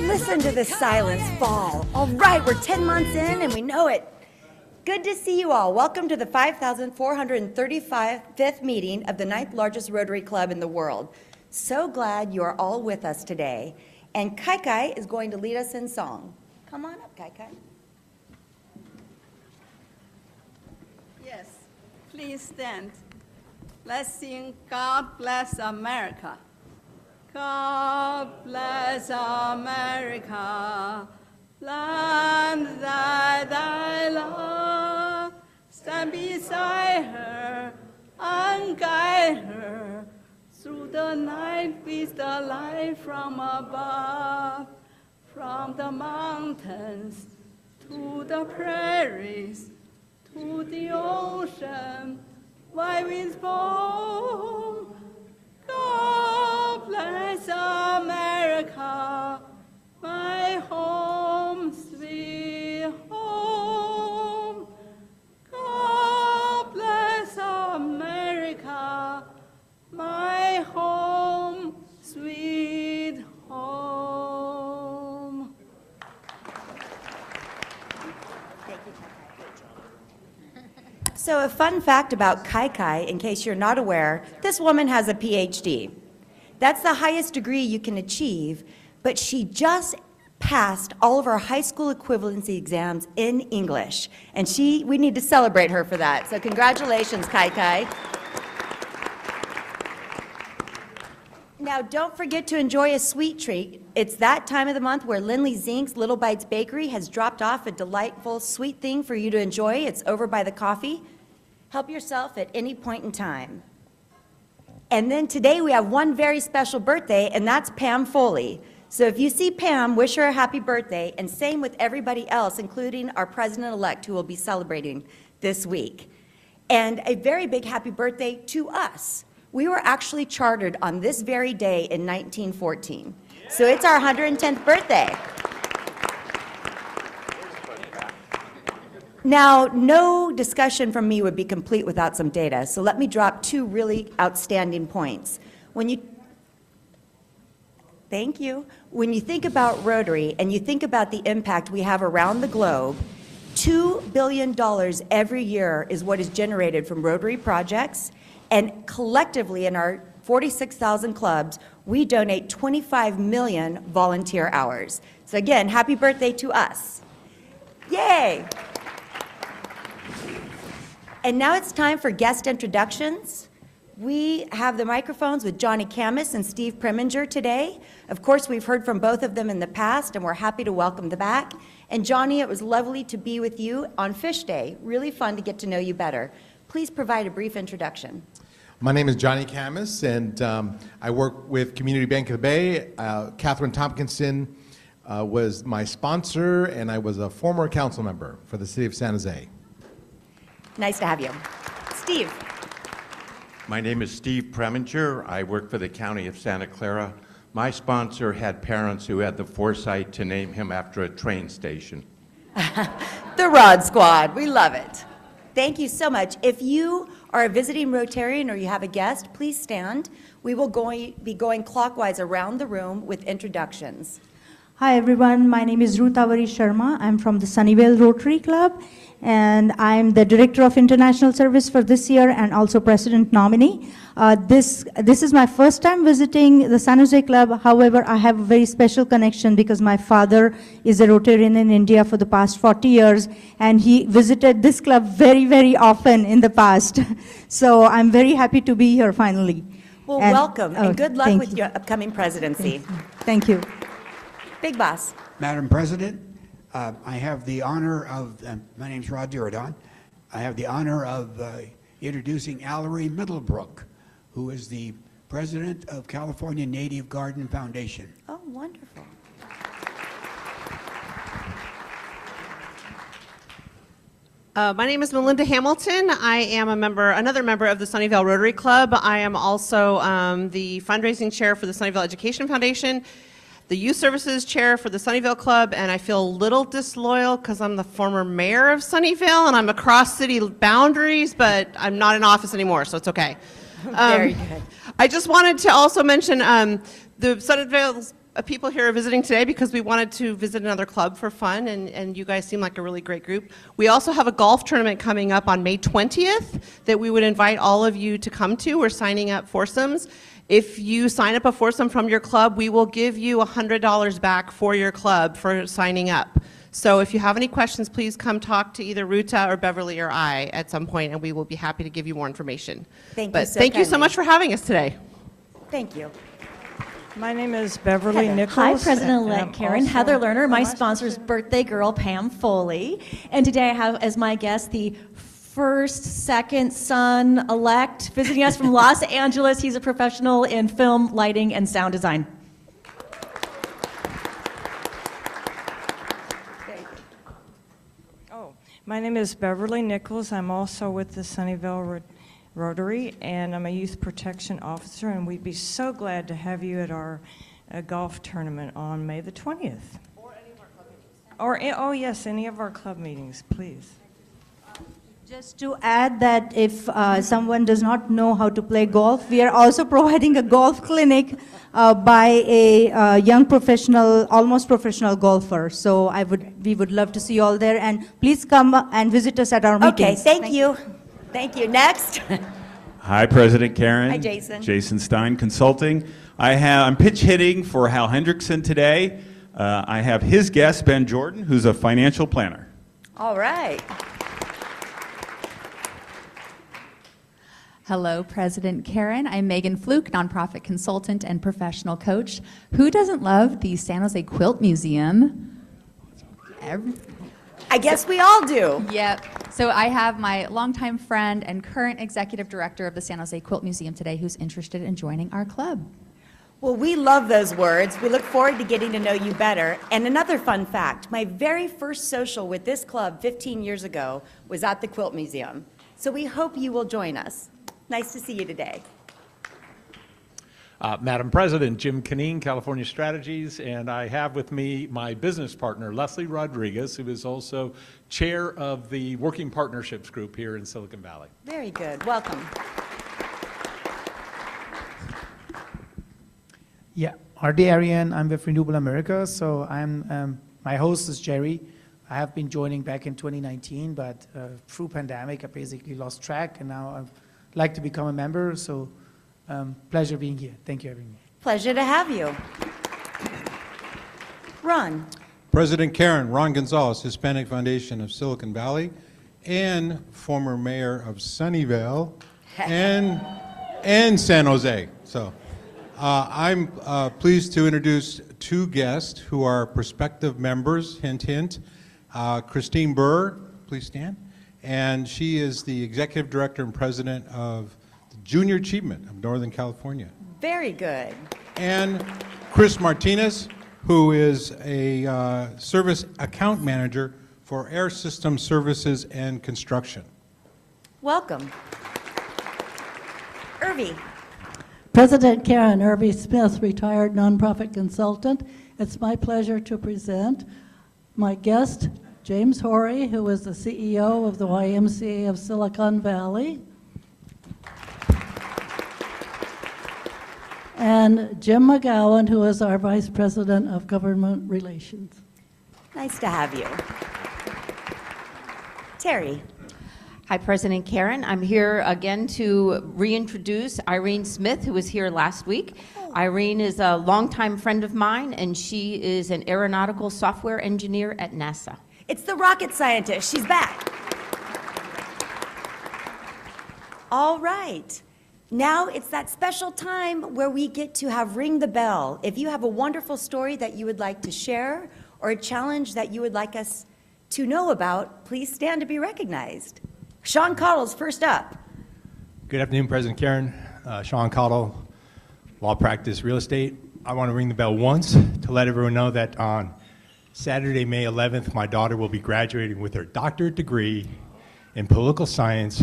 Listen to the silence fall. All right, we're 10 months in and we know it. Good to see you all. Welcome to the 5,435th meeting of the 9th largest Rotary Club in the world. So glad you are all with us today. And Kai Kai is going to lead us in song. Come on up, Kai Kai. Yes, please stand. Let's sing God Bless America. God bless America, land that I love. Stand beside her and guide her through the night with the light from above. From the mountains to the prairies to the ocean, wide winds blow. God bless America, my home, sweet home. God bless America, my home, sweet home. Thank you, Kai Kai. So a fun fact about Kai Kai, in case you're not aware, this woman has a PhD. That's the highest degree you can achieve, but she just passed all of our high school equivalency exams in English, and we need to celebrate her for that. So congratulations, Kai Kai. Now, don't forget to enjoy a sweet treat. It's that time of the month where Lindley Zink's Little Bites Bakery has dropped off a delightful sweet thing for you to enjoy. It's over by the coffee. Help yourself at any point in time. And then today we have one very special birthday, and that's Pam Foley. So if you see Pam, wish her a happy birthday, and same with everybody else, including our president-elect who will be celebrating this week. And a very big happy birthday to us. We were actually chartered on this very day in 1914. So it's our 110th birthday. Now, no discussion from me would be complete without some data, so let me drop two really outstanding points. Thank you. When you think about Rotary and you think about the impact we have around the globe, $2 billion every year is what is generated from Rotary projects, and collectively in our 46,000 clubs, we donate 25 million volunteer hours. So again, happy birthday to us. Yay! And now it's time for guest introductions. We have the microphones with Johnny Camus and Steve Preminger today. Of course, we've heard from both of them in the past, and we're happy to welcome them back. And Johnny, it was lovely to be with you on Fish Day. Really fun to get to know you better. Please provide a brief introduction. My name is Johnny Camus, and I work with Community Bank of the Bay. Catherine Tompkinson was my sponsor, and I was a former council member for the city of San Jose. Nice to have you. Steve. My name is Steve Preminger. I work for the County of Santa Clara. My sponsor had parents who had the foresight to name him after a train station. The Rod Squad. We love it. Thank you so much. If you are a visiting Rotarian or you have a guest, please stand. We will be going clockwise around the room with introductions. Hi everyone, my name is Ruth Avari Sharma. I'm from the Sunnyvale Rotary Club, and I'm the Director of International Service for this year and also President nominee. This is my first time visiting the San Jose Club. However, I have a very special connection because my father is a Rotarian in India for the past 40 years, and he visited this club very, very often in the past. So I'm very happy to be here finally. Well, welcome, and good luck with your upcoming presidency. Thank you. Big Boss. Madam President, I have the honor of, my name's Rod Duradon, I have the honor of introducing Allery Middlebrook, who is the president of California Native Garden Foundation. Oh, wonderful. My name is Melinda Hamilton. I am another member of the Sunnyvale Rotary Club. I am also the fundraising chair for the Sunnyvale Education Foundation, the Youth Services Chair for the Sunnyvale Club, and I feel a little disloyal because I'm the former mayor of Sunnyvale and I'm across city boundaries, but I'm not in office anymore, so it's okay. Very good. I just wanted to also mention the Sunnyvale of people here are visiting today because we wanted to visit another club for fun, and you guys seem like a really great group. We also have a golf tournament coming up on May 20th that we would invite all of you to come to. We're signing up foursomes. If you sign up a foursome from your club, we will give you $100 back for your club for signing up. So if you have any questions, please come talk to either Ruta or Beverly or I at some point, and we will be happy to give you more information. Thank you But so thank you so kindly. much for having us today. Thank you. My name is Beverly Heather. Nichols. Hi, and President-elect I'm Karen. also Heather Lerner, my a sponsor's birthday girl, Pam Foley. And today I have as my guest the second son-elect visiting us from Los Angeles. He's a professional in film, lighting, and sound design. My name is Beverly Nichols. I'm also with the Sunnyvale Rotary, and I'm a youth protection officer, and we'd be so glad to have you at our golf tournament on May the 20th. Or any of our club meetings. Oh yes, any of our club meetings, please. Just to add that if someone does not know how to play golf, we are also providing a golf clinic by a young professional, almost professional golfer. So we would love to see you all there, and please come and visit us at our meetings. Okay, thank you. Thank you. Next. Hi, President Karen. Hi, Jason. Jason Stein Consulting. I'm pitch hitting for Hal Hendrickson today. I have his guest, Ben Jordan, who's a financial planner. All right. Hello, President Karen. I'm Megan Fluke, nonprofit consultant and professional coach. Who doesn't love the San Jose Quilt Museum? I guess we all do. Yep. So I have my longtime friend and current executive director of the San Jose Quilt Museum today who's interested in joining our club. Well, we love those words. We look forward to getting to know you better. And another fun fact, my very first social with this club 15 years ago was at the Quilt Museum. So we hope you will join us. Nice to see you today. Madam President, Jim Canine, California Strategies, and I have with me my business partner, Leslie Rodriguez, who is also chair of the Working Partnerships Group here in Silicon Valley. Very good. Welcome. Yeah, R.D. Arian, I'm with Renewable America, so my host is Jerry. I have been joining back in 2019, but through pandemic, I basically lost track, and now I'd like to become a member, so pleasure being here. Thank you, everyone. Pleasure to have you. Ron. President Karen, Ron Gonzalez, Hispanic Foundation of Silicon Valley, and former mayor of Sunnyvale and San Jose. So I'm pleased to introduce two guests who are prospective members, hint, hint. Christine Burr, please stand. And she is the executive director and president of the Junior Achievement of Northern California. Very good. And Chris Martinez, who is a service account manager for Air System Services and Construction. Welcome. Irvi. President Karen, Irvi Smith, retired nonprofit consultant. It's my pleasure to present my guest, James Horry, who is the CEO of the YMCA of Silicon Valley, and Jim McGowan, who is our Vice President of Government Relations. Nice to have you. Terry. Hi, President Karen. I'm here again to reintroduce Irene Smith, who was here last week. Irene is a longtime friend of mine, and she is an aeronautical software engineer at NASA. It's the rocket scientist. She's back. All right. Now it's that special time where we get to have ring the bell. If you have a wonderful story that you would like to share or a challenge that you would like us to know about, please stand to be recognized. Sean Cottle's first up. Good afternoon, President Karen. Sean Cottle, law practice, real estate. I want to ring the bell once to let everyone know that on Saturday, May 11th, my daughter will be graduating with her doctorate degree in political science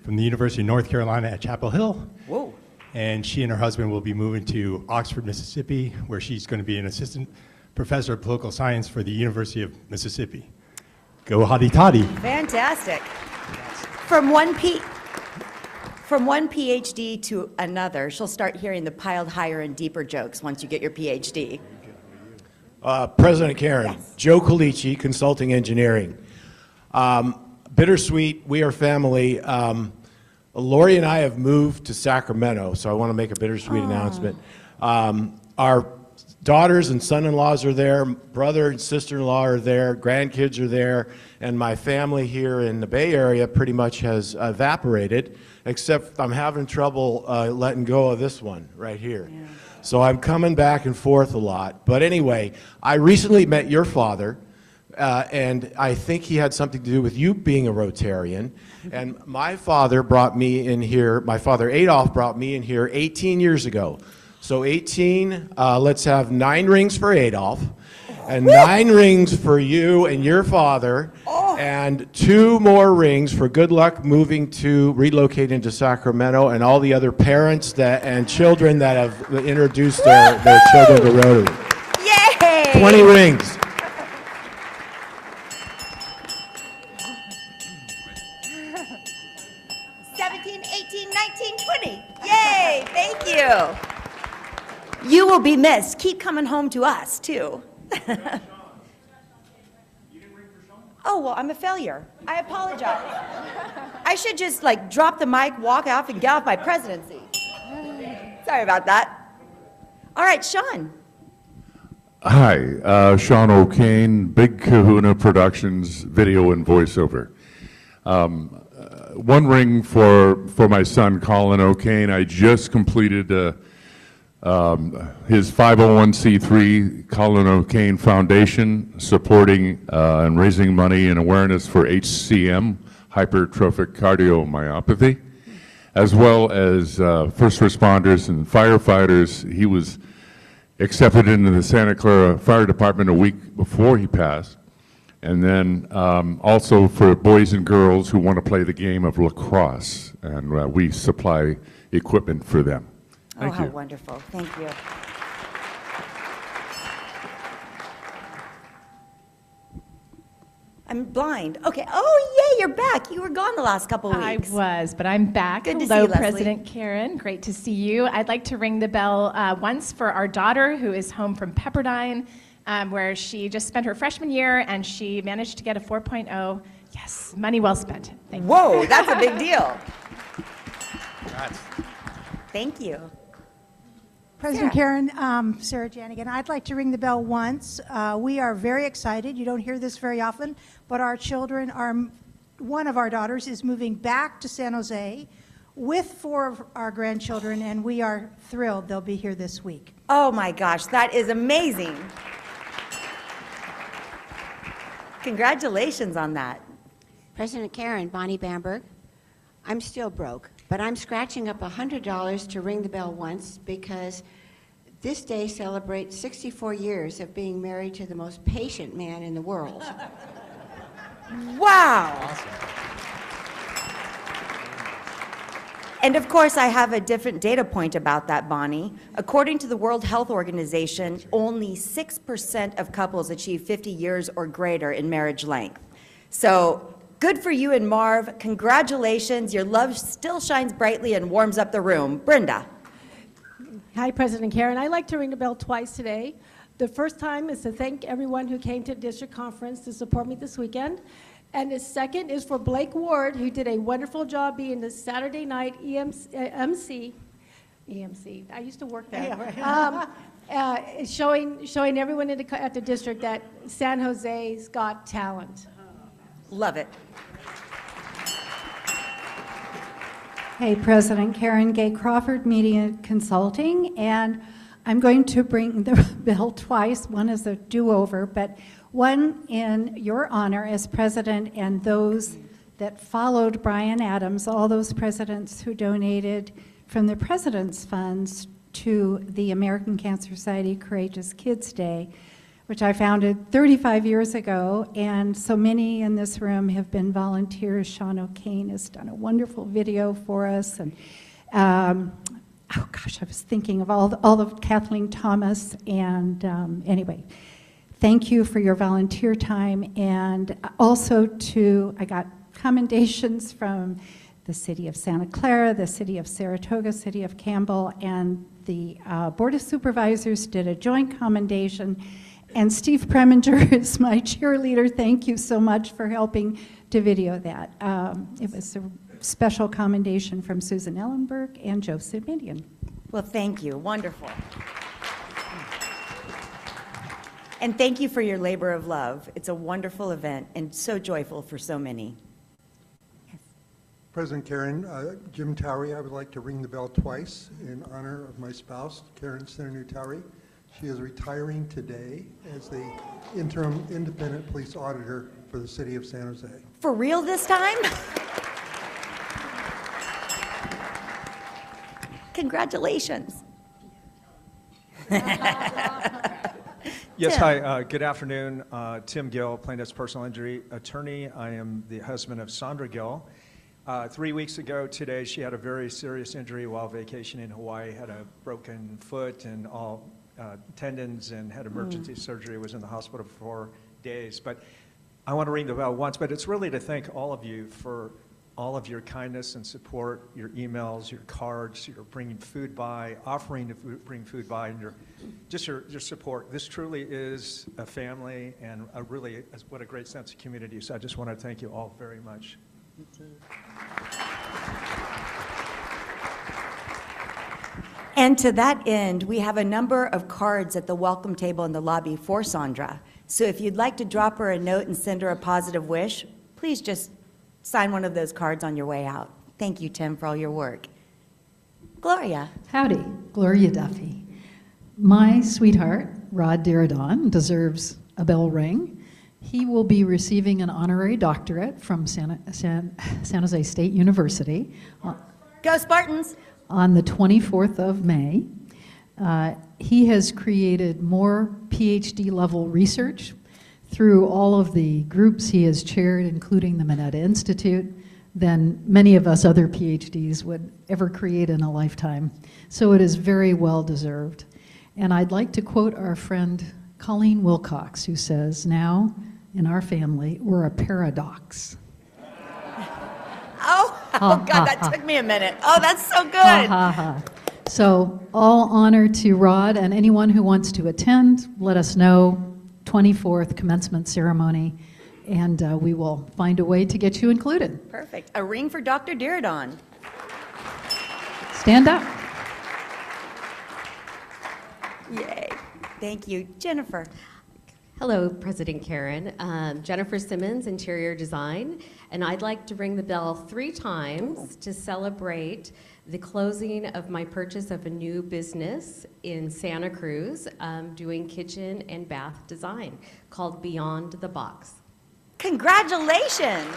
from the University of North Carolina at Chapel Hill. Whoa. And she and her husband will be moving to Oxford, Mississippi, where she's going to be an assistant professor of political science for the University of Mississippi. Go hotty toddy. Fantastic. From one PhD to another, she'll start hearing the piled higher and deeper jokes once you get your PhD. President Karen, Joe Colici, Consulting Engineering. Bittersweet, we are family. Lori and I have moved to Sacramento, so I want to make a bittersweet announcement. Our daughters and son-in-laws are there, brother and sister-in-law are there, grandkids are there, and my family here in the Bay Area pretty much has evaporated, except I'm having trouble letting go of this one right here. Yeah. So I'm coming back and forth a lot. But anyway, I recently met your father, and I think he had something to do with you being a Rotarian. And my father brought me in here, my father Adolph brought me in here 18 years ago. So 18, let's have 9 rings for Adolph, and 9 rings for you and your father, and 2 more rings for good luck moving to relocating to Sacramento, and all the other parents that and children that have introduced their children to Rotary. Yay! 20 rings. Yay! Thank you. You will be missed. Keep coming home to us, too. Oh, well, I'm a failure. I apologize. I should just, like, drop the mic, walk off, and get off my presidency. Sorry about that. All right, Sean. Hi, Sean O'Kane, Big Kahuna Productions, video and voiceover. One ring for my son, Colin O'Kane. I just completed his 501c3 Colin O'Kane Foundation, supporting and raising money and awareness for HCM, hypertrophic cardiomyopathy, as well as first responders and firefighters. He was accepted into the Santa Clara Fire Department a week before he passed. And then also for boys and girls who want to play the game of lacrosse, and we supply equipment for them. Thank how you. wonderful. Thank you. I'm blind. Okay. Oh, yay, you're back. You were gone the last couple of weeks. I was, but I'm back. Good to Hello, see you, Leslie. President Karen. Great to see you. I'd like to ring the bell once for our daughter who is home from Pepperdine, where she just spent her freshman year and she managed to get a 4.0. Yes, money well spent. Thank you. Whoa, that's a big deal. Thank you. President Karen, Sarah Janigan, I'd like to ring the bell once. We are very excited. You don't hear this very often, but our children are, one of our daughters is moving back to San Jose with 4 of our grandchildren, and we are thrilled they'll be here this week. Oh my gosh, that is amazing. Congratulations on that. President Karen, Bonnie Bamberg. I'm still broke, but I'm scratching up $100 to ring the bell once because this day celebrates 64 years of being married to the most patient man in the world. Wow. Awesome. And of course, I have a different data point about that, Bonnie. According to the World Health Organization, only 6% of couples achieve 50 years or greater in marriage length. So good for you and Marv. Congratulations. Your love still shines brightly and warms up the room. Brenda. Hi, President Karen. I'd like to ring the bell twice today. The first time is to thank everyone who came to the district conference to support me this weekend. And the second is for Blake Ward, who did a wonderful job being the Saturday night EMC. I used to work there. Yeah, right. Showing everyone at the district that San Jose's got talent. Love it. Hey, President Karen, Gay Crawford, Media Consulting, and I'm going to bring the bell twice. One is a do-over, but one in your honor as president and those that followed Brian Adams, all those presidents who donated from the President's Funds to the American Cancer Society Courageous Kids Day, which I founded 35 years ago, and so many in this room have been volunteers. Sean O'Kane has done a wonderful video for us, and oh gosh, I was thinking of all of Kathleen Thomas, and anyway, thank you for your volunteer time, and also I got commendations from the City of Santa Clara, the City of Saratoga, City of Campbell, and the Board of Supervisors did a joint commendation. And Steve Preminger is my cheerleader. Thank you so much for helping to video that. It was a special commendation from Susan Ellenberg and Joe Simeon. Well, thank you. Wonderful. And thank you for your labor of love. It's a wonderful event and so joyful for so many. President Karen, Jim Towery, I would like to ring the bell twice in honor of my spouse, Karen Senator Towery. She is retiring today as the interim independent police auditor for the city of San Jose. For real this time? Congratulations. Yes, hi, good afternoon. Tim Gill, plaintiff's personal injury attorney. I am the husband of Sandra Gill. 3 weeks ago today, she had a very serious injury while vacationing in Hawaii, had a broken foot and all tendons and had emergency surgery, was in the hospital for 4 days. But I want to ring the bell once, but it's really to thank all of you for all of your kindness and support, your emails, your cards, your bringing food by, offering to bring food by, and your support. This truly is a family and what a great sense of community. So I just want to thank you all very much. And to that end, we have a number of cards at the welcome table in the lobby for Sandra. So if you'd like to drop her a note and send her a positive wish, please just sign one of those cards on your way out. Thank you, Tim, for all your work. Gloria. Howdy, Gloria Duffy. My sweetheart, Rod Diridon, deserves a bell ring. He will be receiving an honorary doctorate from San Jose State University. Go Spartans! On the 24th of May. He has created more PhD level research through all of the groups he has chaired, including the Mineta Institute, than many of us other PhDs would ever create in a lifetime. So it is very well deserved. And I'd like to quote our friend Colleen Wilcox, who says, "Now, in our family, we're a paradox." Oh God, that took me a minute. Oh, that's so good. So all honor to Rod and anyone who wants to attend, let us know. 24th commencement ceremony, and we will find a way to get you included. Perfect. A ring for Dr. Diridon. Stand up. Yay. Thank you. Jennifer. Hello, President Karen. Jennifer Simmons, Interior Design, and I'd like to ring the bell 3 times to celebrate the closing of my purchase of a new business in Santa Cruz, doing kitchen and bath design, called Beyond the Box. Congratulations.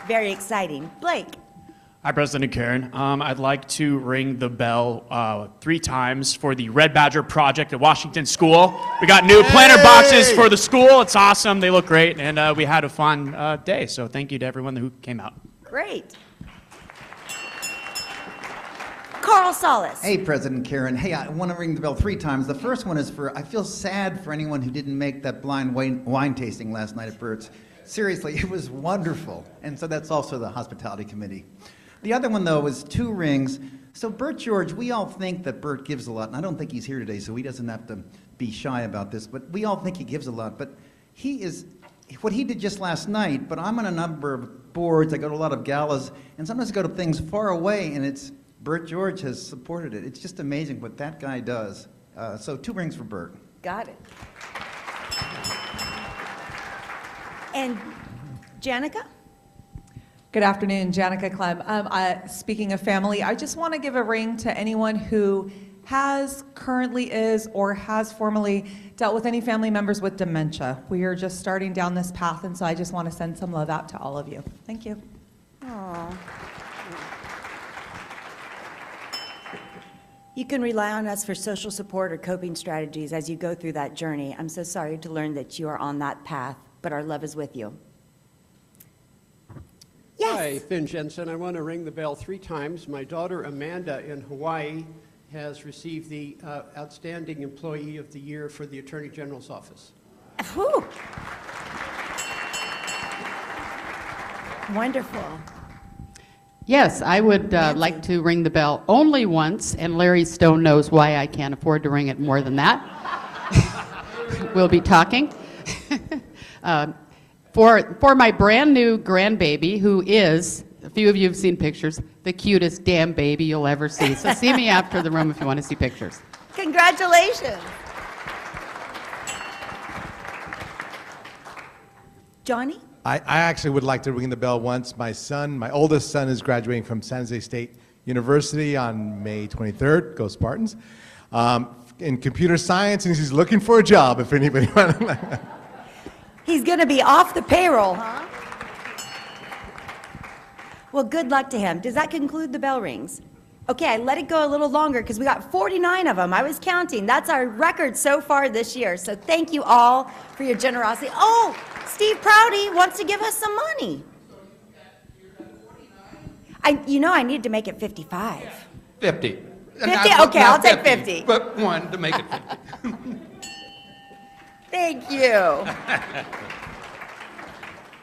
Very exciting. Blake. Hi, President Karen. I'd like to ring the bell 3 times for the Red Badger project at Washington School. We got new planter boxes for the school. It's awesome. They look great, and we had a fun day. So thank you to everyone who came out. Great. Carl Salas. Hey, President Karen. Hey, I want to ring the bell 3 times. The first one is I feel sad for anyone who didn't make that blind wine tasting last night at Bert's. Seriously, it was wonderful. And so that's also the hospitality committee. The other one, though, was 2 rings. So Bert George, we all think that Bert gives a lot, and I don't think he's here today, so he doesn't have to be shy about this, but we all think he gives a lot. But what he did just last night, but I'm on a number of boards, I go to a lot of galas, and sometimes I go to things far away, and Bert George has supported it. It's just amazing what that guy does. So 2 rings for Bert. Got it. And Janica? Good afternoon, Janica Clem. Speaking of family, I just want to give a ring to anyone who has, currently is, or has formerly dealt with any family members with dementia. We are just starting down this path, and so I just want to send some love out to all of you. Thank you. Aww. You can rely on us for social support or coping strategies as you go through that journey. I'm so sorry to learn that you are on that path, but our love is with you. Yes. Hi, Finn Jensen. I want to ring the bell 3 times. My daughter Amanda in Hawaii has received the Outstanding Employee of the Year for the Attorney General's Office. Whew. Wonderful. Yes, I would like to ring the bell only once, and Larry Stone knows why I can't afford to ring it more than that. We'll be talking. For my brand new grandbaby, who is, a few of you have seen pictures, the cutest damn baby you'll ever see. So see me after the room if you want to see pictures. Congratulations. Johnny? I actually would like to ring the bell once. My son, my oldest son, is graduating from San Jose State University on May 23rd. Go Spartans. In computer science, and he's looking for a job, if anybody wants. He's going to be off the payroll, huh? Well, good luck to him. Does that conclude the bell rings? Okay, I let it go a little longer because we got 49 of them. I was counting. That's our record so far this year. So thank you all for your generosity. Oh, Steve Prouty wants to give us some money. I need to make it 55. 50. 50? Okay, I'll take 50. But one to make it 50. Thank you.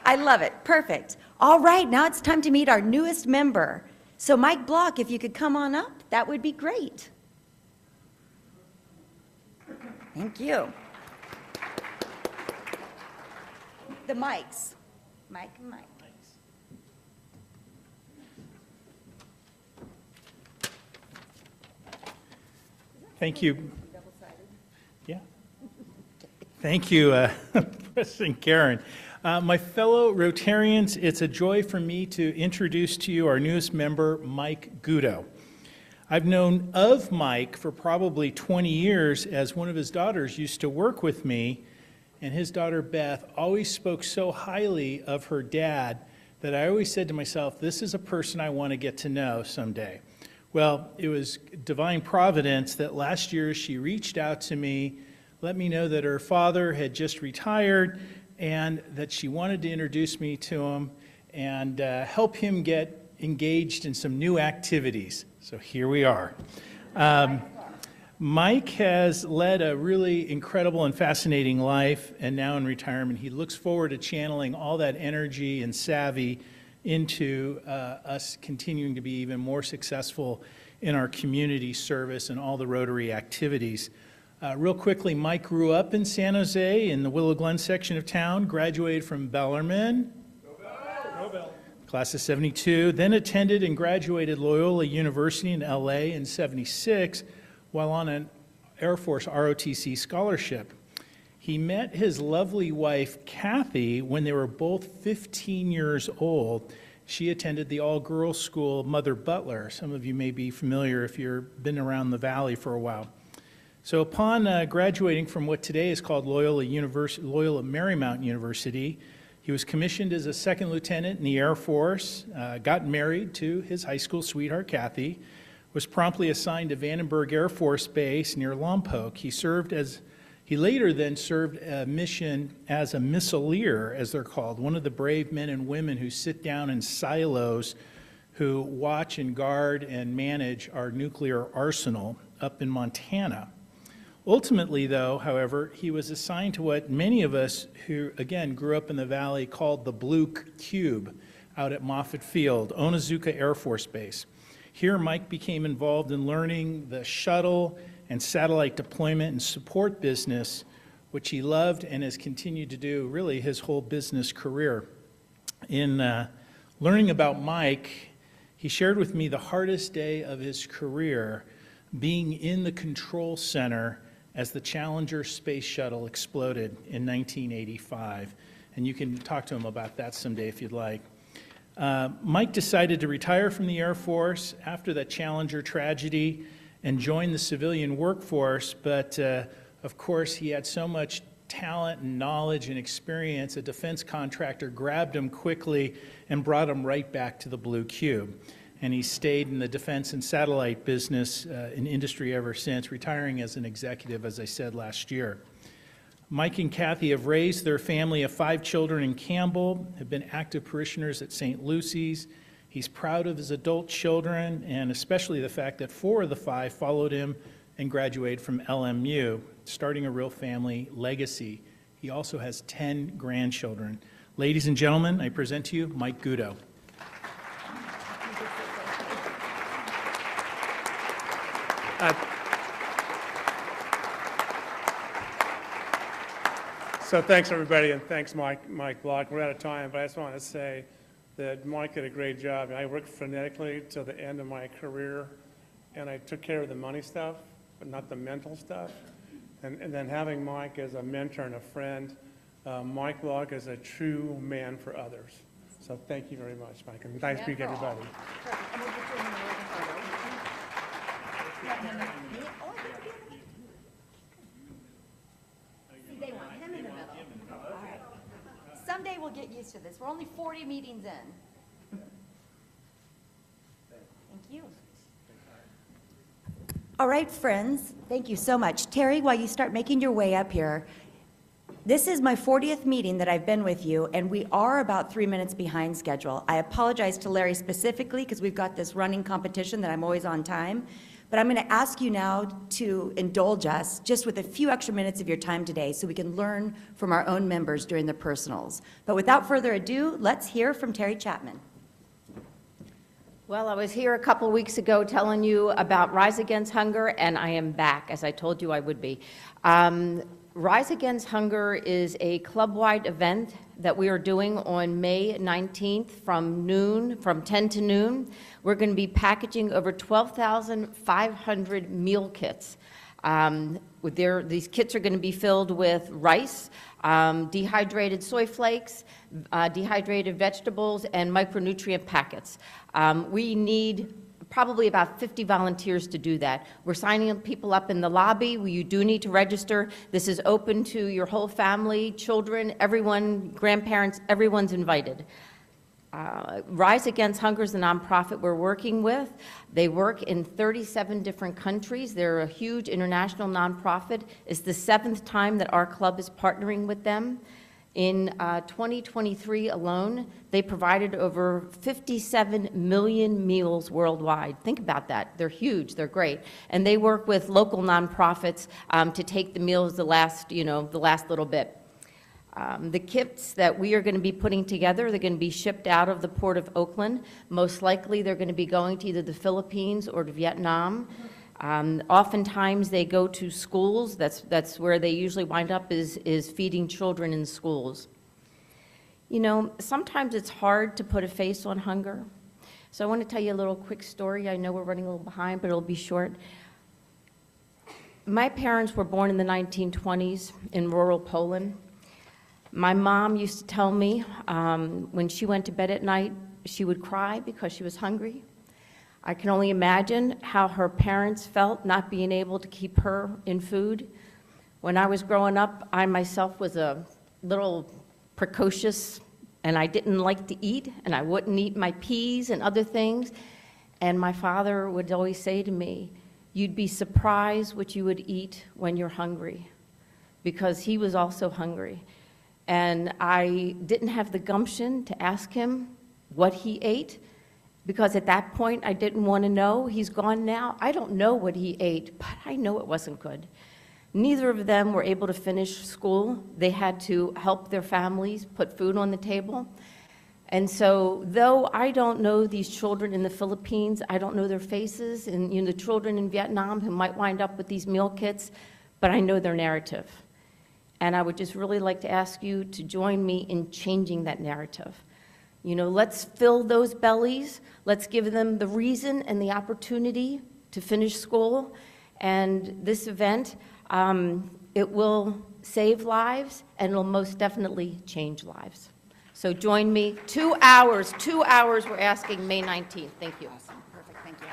I love it. Perfect. All right, now it's time to meet our newest member. So Mike Block, if you could come on up, that would be great. Thank you. The mics. Mike and Mike. Thank you. Yeah. Thank you, President Karen. My fellow Rotarians, it's a joy for me to introduce to you our newest member, Mike Gudo. I've known of Mike for probably 20 years, as one of his daughters used to work with me, and his daughter Beth always spoke so highly of her dad that I always said to myself, this is a person I want to get to know someday. Well, it was divine providence that last year she reached out to me, let me know that her father had just retired, and that she wanted to introduce me to him and help him get engaged in some new activities. So here we are. Mike has led a really incredible and fascinating life, and now in retirement, he looks forward to channeling all that energy and savvy into us continuing to be even more successful in our community service and all the Rotary activities. Real quickly, Mike grew up in San Jose in the Willow Glen section of town, graduated from Bellarmine, class of 72, then attended and graduated Loyola University in LA in 76 while on an Air Force ROTC scholarship. He met his lovely wife, Kathy, when they were both 15 years old. She attended the all-girls school Mother Butler. Some of you may be familiar if you've been around the valley for a while. So upon graduating from what today is called Loyola Marymount University, he was commissioned as a second lieutenant in the Air Force, got married to his high school sweetheart, Kathy, was promptly assigned to Vandenberg Air Force Base near Lompoc. He later then served a mission as a missileer, as they're called, one of the brave men and women who sit down in silos who watch and guard and manage our nuclear arsenal up in Montana. Ultimately, though, however, he was assigned to what many of us who, again, grew up in the valley called the Blue Cube out at Moffett Field, Onizuka Air Force Base. Here, Mike became involved in learning the shuttle and satellite deployment and support business, which he loved and has continued to do really his whole business career. In learning about Mike, he shared with me the hardest day of his career being in the control center as the Challenger space shuttle exploded in 1985. And you can talk to him about that someday if you'd like. Mike decided to retire from the Air Force after that Challenger tragedy and join the civilian workforce, but of course he had so much talent and knowledge and experience, a defense contractor grabbed him quickly and brought him right back to the Blue Cube. And he stayed in the defense and satellite business in industry ever since, retiring as an executive, as I said last year. Mike and Kathy have raised their family of 5 children in Campbell, have been active parishioners at St. Lucy's. He's proud of his adult children, and especially the fact that 4 of the 5 followed him and graduated from LMU, starting a real family legacy. He also has 10 grandchildren. Ladies and gentlemen, I present to you Mike Gudo. So thanks, everybody, and thanks, Mike Block. We're out of time, but I just want to say that Mike did a great job. I worked frenetically till the end of my career, and I took care of the money stuff, but not the mental stuff. And then having Mike as a mentor and a friend, Mike Block is a true man for others. So thank you very much, Mike, and nice to meet everybody. They want him in the middle. All right. Someday we'll get used to this. We're only 40 meetings in. Thank you. All right, friends, thank you so much. Terry, while you start making your way up here, this is my 40th meeting that I've been with you, and we are about 3 minutes behind schedule. I apologize to Larry specifically because we've got this running competition that I'm always on time. But I'm going to ask you now to indulge us just with a few extra minutes of your time today so we can learn from our own members during the personals. But without further ado, let's hear from Terry Chapman. Well, I was here a couple weeks ago telling you about Rise Against Hunger, and I am back, as I told you I would be. Rise Against Hunger is a club-wide event that we are doing on May 19th from 10 to noon. We're going to be packaging over 12,500 meal kits. These kits are going to be filled with rice, dehydrated soy flakes, dehydrated vegetables, and micronutrient packets. We need probably about 50 volunteers to do that. We're signing people up in the lobby. You do need to register. This is open to your whole family, children, everyone, grandparents, everyone's invited. Rise Against Hunger is the nonprofit we're working with. They work in 37 different countries. They're a huge international nonprofit. It's the 7th time that our club is partnering with them. In 2023 alone, they provided over 57 million meals worldwide. Think about that. They're huge. They're great. And they work with local nonprofits to take the meals the last little bit. The kits that we are going to be putting together, they're going to be shipped out of the port of Oakland. Most likely, they're going to be going to either the Philippines or to Vietnam. Oftentimes, they go to schools. That's where they usually wind up is feeding children in schools. You know, sometimes it's hard to put a face on hunger. So I want to tell you a little quick story. I know we're running a little behind, but it'll be short. My parents were born in the 1920s in rural Poland. My mom used to tell me when she went to bed at night, she would cry because she was hungry. I can only imagine how her parents felt not being able to keep her in food. When I was growing up, I myself was a little precocious, and I didn't like to eat, and I wouldn't eat my peas and other things. And my father would always say to me, "You'd be surprised what you would eat when you're hungry," because he was also hungry. And I didn't have the gumption to ask him what he ate, because at that point I didn't want to know. He's gone now. I don't know what he ate, but I know it wasn't good. Neither of them were able to finish school. They had to help their families put food on the table. And so though I don't know these children in the Philippines, I don't know their faces, and the children in Vietnam who might wind up with these meal kits, but I know their narrative. And I would just really like to ask you to join me in changing that narrative. Let's fill those bellies. Let's give them the reason and the opportunity to finish school. And this event, it will save lives, and it'll most definitely change lives. So join me. 2 hours we're asking, May 19th. Thank you. Awesome. Perfect. Thank you.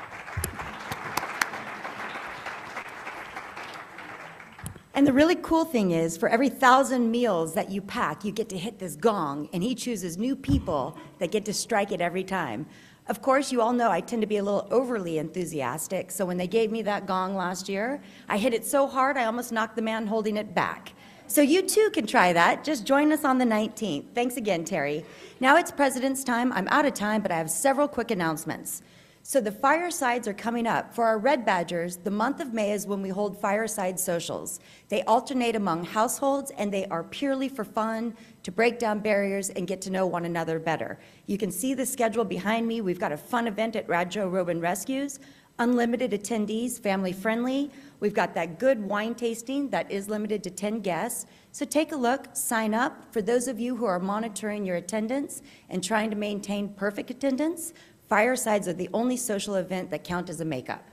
And the really cool thing is, for every 1,000 meals that you pack, you get to hit this gong, and he chooses new people that get to strike it every time. Of course, you all know I tend to be a little overly enthusiastic, so when they gave me that gong last year, I hit it so hard I almost knocked the man holding it back. So you too can try that. Just join us on the 19th. Thanks again, Terry. Now it's President's time. I'm out of time, but I have several quick announcements. So the firesides are coming up. For our Red Badgers, the month of May is when we hold fireside socials. They alternate among households, and they are purely for fun, to break down barriers and get to know one another better. You can see the schedule behind me. We've got a fun event at Radjo Roben Rescues, unlimited attendees, family friendly. We've got that good wine tasting that is limited to 10 guests. So take a look, sign up. For those of you who are monitoring your attendance and trying to maintain perfect attendance, firesides are the only social event that count as a makeup.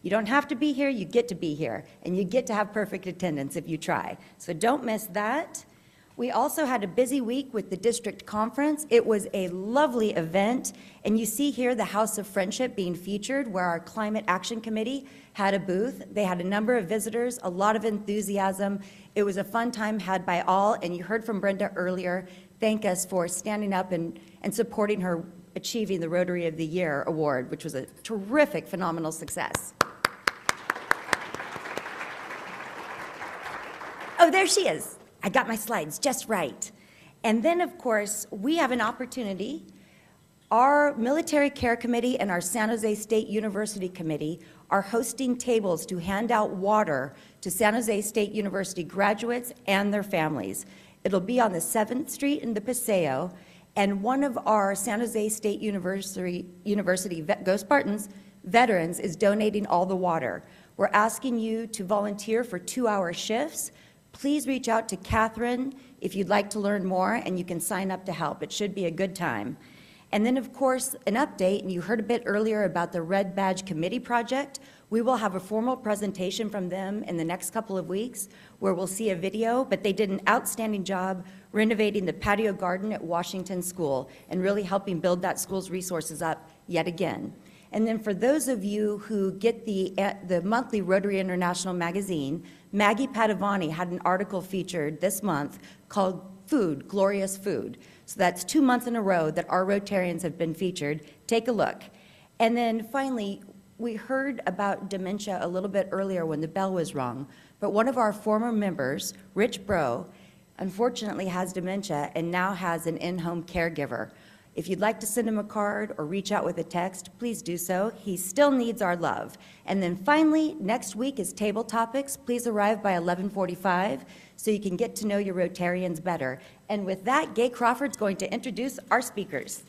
You don't have to be here, you get to be here, and you get to have perfect attendance if you try. So don't miss that. We also had a busy week with the district conference. It was a lovely event, and you see here the House of Friendship being featured, where our Climate Action Committee had a booth. They had a number of visitors, a lot of enthusiasm. It was a fun time had by all, and you heard from Brenda earlier thank us for standing up and supporting her achieving the Rotary of the Year award, which was a terrific, phenomenal success. Oh, there she is. I got my slides just right. And then, of course, we have an opportunity. Our Military Care Committee and our San Jose State University Committee are hosting tables to hand out water to San Jose State University graduates and their families. It'll be on the 7th Street in the Paseo, and one of our San Jose State University Go Spartans veterans is donating all the water. We're asking you to volunteer for 2-hour shifts. Please reach out to Catherine if you'd like to learn more, and you can sign up to help. It should be a good time. And then, of course, an update, and you heard a bit earlier about the Red Badge Committee project. We will have a formal presentation from them in the next couple of weeks where we'll see a video, but they did an outstanding job renovating the patio garden at Washington School and really helping build that school's resources up yet again. And then for those of you who get the monthly Rotary International magazine, Maggie Padavani had an article featured this month called Food, Glorious Food. So that's 2 months in a row that our Rotarians have been featured. Take a look. And then finally, we heard about dementia a little bit earlier when the bell was rung, but one of our former members, Rich Bro, unfortunately has dementia and now has an in-home caregiver. If you'd like to send him a card or reach out with a text, please do so. He still needs our love. And then finally, next week is table topics. Please arrive by 11:45 so you can get to know your Rotarians better. And with that, Gay Crawford's going to introduce our speakers.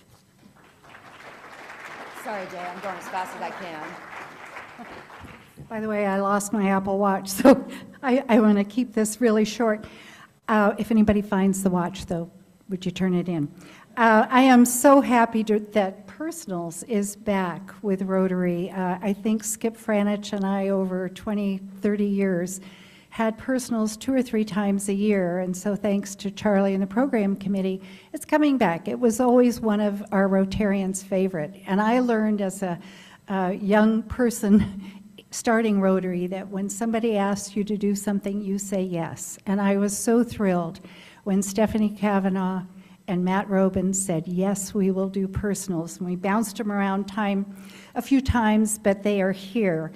Sorry, Jay, I'm going as fast as I can. By the way, I lost my Apple Watch, so I want to keep this really short. If anybody finds the watch, though, would you turn it in? I am so happy that Personals is back with Rotary. I think Skip Franich and I, over 20, 30 years, had Personals 2 or 3 times a year, and so thanks to Charlie and the program committee, it's coming back. It was always one of our Rotarians' favorite, and I learned as a young person starting Rotary that when somebody asks you to do something, you say yes. And I was so thrilled when Stephanie Kavanagh and Matt Roben said, yes, we will do Personals. And we bounced them around a few times, but they are here.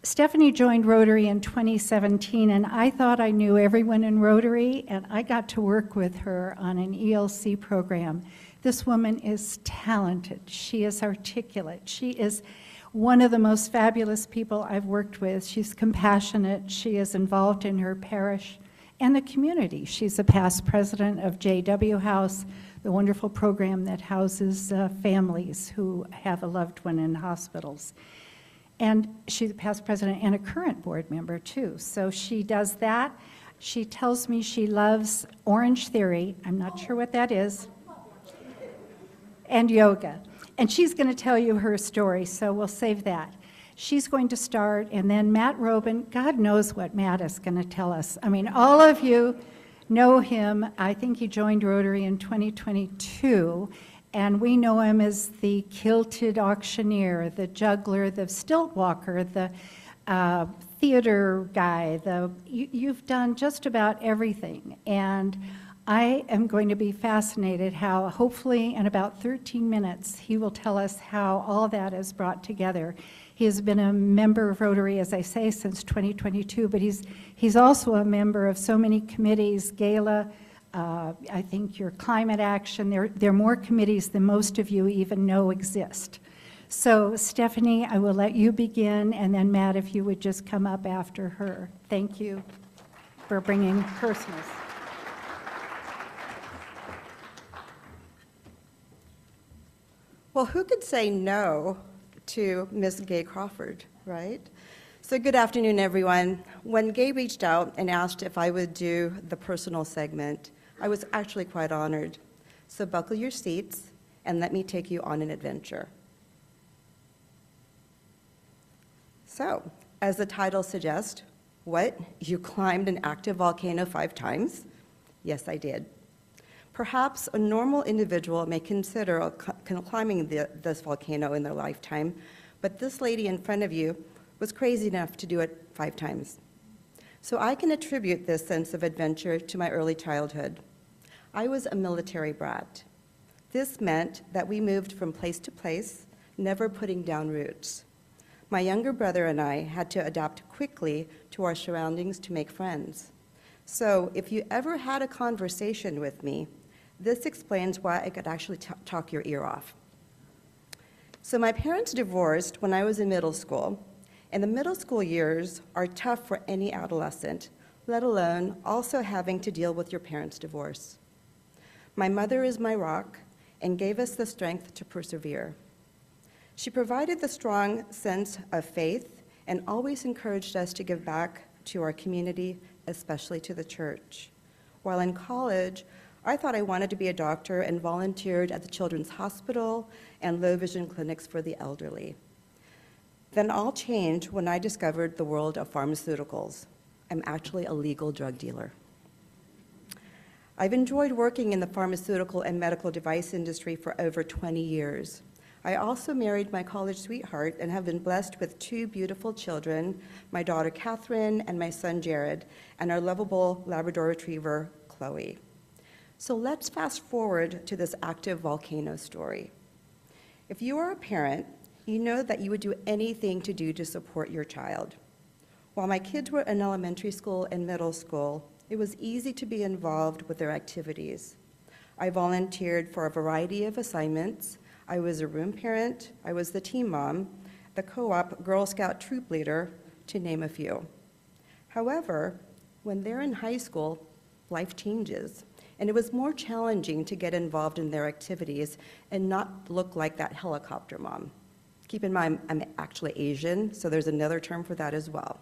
Stephanie joined Rotary in 2017, and I thought I knew everyone in Rotary, and I got to work with her on an ELC program. This woman is talented. She is articulate. She is one of the most fabulous people I've worked with. She's compassionate. She is involved in her parish and the community. She's a past president of JW House, the wonderful program that houses families who have a loved one in hospitals. And she's a past president and a current board member, too. So she does that. She tells me she loves Orange Theory. I'm not sure what that is. And yoga. And she's going to tell you her story, so we'll save that. She's going to start, and then Matt Roben, God knows what Matt is going to tell us. I mean, all of you know him. I think he joined Rotary in 2022, and we know him as the kilted auctioneer, the juggler, the stilt walker, the theater guy. You've done just about everything, and I am going to be fascinated how, hopefully in about 13 minutes, he will tell us how all that is brought together. He has been a member of Rotary, as I say, since 2022, but he's also a member of so many committees, Gala, I think your Climate Action. There are more committees than most of you even know exist. So Stephanie, I will let you begin, and then Matt, if you would just come up after her. Thank you for bringing Christmas. Well, who could say no to Miss Gay Crawford, right? So good afternoon, everyone. When Gay reached out and asked if I would do the personal segment, I was actually quite honored. So buckle your seats and let me take you on an adventure. So, as the title suggests, what? You climbed an active volcano 5 times? Yes, I did. Perhaps a normal individual may consider climbing this volcano in their lifetime, but this lady in front of you was crazy enough to do it 5 times. So I can attribute this sense of adventure to my early childhood. I was a military brat. This meant that we moved from place to place, never putting down roots. My younger brother and I had to adapt quickly to our surroundings to make friends. So if you ever had a conversation with me, this explains why I could actually talk your ear off. So my parents divorced when I was in middle school, and the middle school years are tough for any adolescent, let alone also having to deal with your parents' divorce. My mother is my rock and gave us the strength to persevere. She provided the strong sense of faith and always encouraged us to give back to our community, especially to the church. While in college, I thought I wanted to be a doctor and volunteered at the Children's Hospital and low vision clinics for the elderly. Then all changed when I discovered the world of pharmaceuticals. I'm actually a legal drug dealer. I've enjoyed working in the pharmaceutical and medical device industry for over 20 years. I also married my college sweetheart and have been blessed with 2 beautiful children, my daughter Catherine and my son Jared, and our lovable Labrador Retriever, Chloe. So let's fast forward to this active volcano story. If you are a parent, you know that you would do anything to support your child. While my kids were in elementary school and middle school, it was easy to be involved with their activities. I volunteered for a variety of assignments. I was a room parent, I was the team mom, the co-op Girl Scout troop leader, to name a few. However, when they're in high school, life changes, and it was more challenging to get involved in their activities and not look like that helicopter mom. Keep in mind, I'm actually Asian, so there's another term for that as well.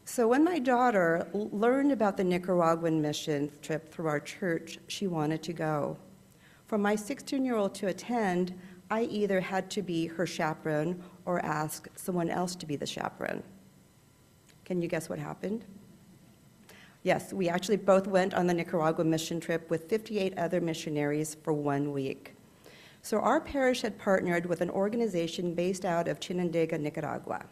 So when my daughter learned about the Nicaraguan mission trip through our church, she wanted to go. For my 16-year-old to attend, I either had to be her chaperone or ask someone else to be the chaperone. Can you guess what happened? Yes, we actually both went on the Nicaragua mission trip with 58 other missionaries for 1 week. So our parish had partnered with an organization based out of Chinandega, Nicaragua.